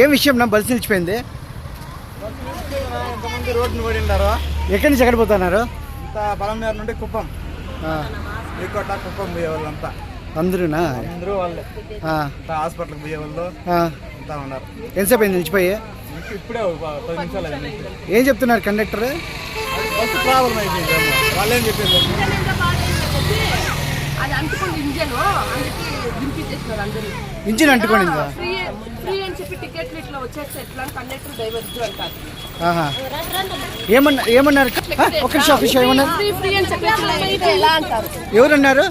ఏం విషయం నా బస్సు నిలిచిపోయింది? ఎంతమంది రోడ్డును పడినారు. ఎక్కడి నుంచి ఎక్కడ పోతున్నారు? ఇంత బలంనేరు నుండి కుప్పం, ఈకోట కుప్పం పోయే వాళ్ళంతా. అందరూనా? అందరూ వాళ్ళే. హాస్పిటల్కి పోయే వాళ్ళు అంతా ఉన్నారు. ఎంతసేపు అయింది నిలిచిపోయి? ఇప్పుడే 10 నిమిషాలు అయింది. ఏం చెప్తున్నారు కండక్టర్? బస్సు ప్రాబ్లం అయిపోయింది. వాళ్ళేం చెప్పారు? ఇంజిన్ అంటుకోనిందా? ఏమన్నారు? ఒక నిమిషం ఏమన్నారు? ఎవరన్నారు?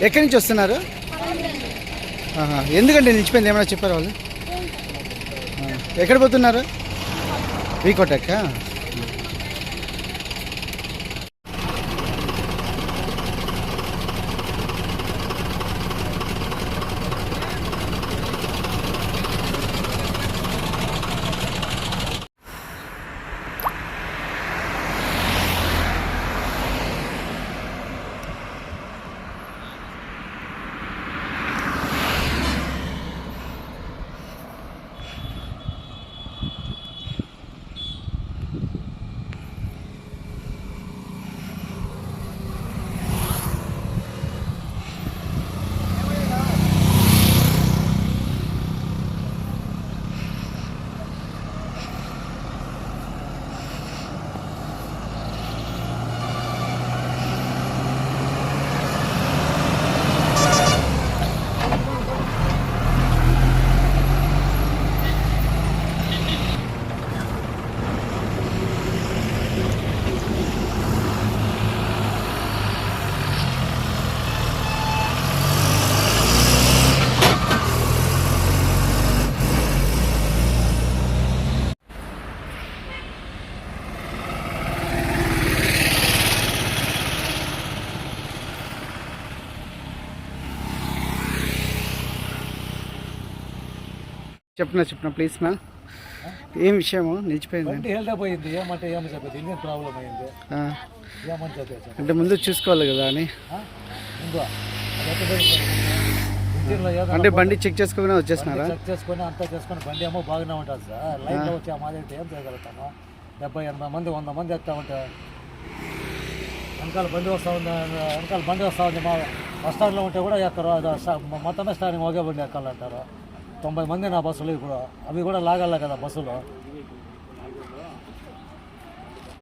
ఎక్కడి నుంచి వస్తున్నారు? ఎందుకంటే నిలిచిపోయింది? ఏమైనా చెప్పారు వాళ్ళు? ఎక్కడ పోతున్నారు? వీకోటెక్క. చెప్పిన ప్లీజ్ నా. ఏం విషయము నిలిచిపోయింది? పోయింది. ఏమంటే ఏమో చెప్పేది. ఇంజిన్ ప్రాబ్లం అయింది. ఏమని చెప్పేసి అంటే ముందు చూసుకోవాలి కదా అని. అంటే బండి చెక్ చేసుకుని వచ్చేసినారా? చెక్ చేసుకొని అంతా చేసుకొని బండి ఏమో బాగానే ఉంటుంది సార్. లైన్లో వచ్చి ఆ మాది ఏం చేయగలుగుతాను? 70-80 మంది 100 మంది ఎక్కుతా ఉంటే వెనకాల బండి వస్తూ ఉంది. మా బస్ స్టాండ్లో ఉంటే కూడా ఎక్కరు. మొత్తమే స్టాండింగ్ ఒకే బండి ఎక్కాలంటారు. 90 మంది నా బస్సులు. ఇప్పుడు అవి కూడా లాగాలి కదా బస్సులు.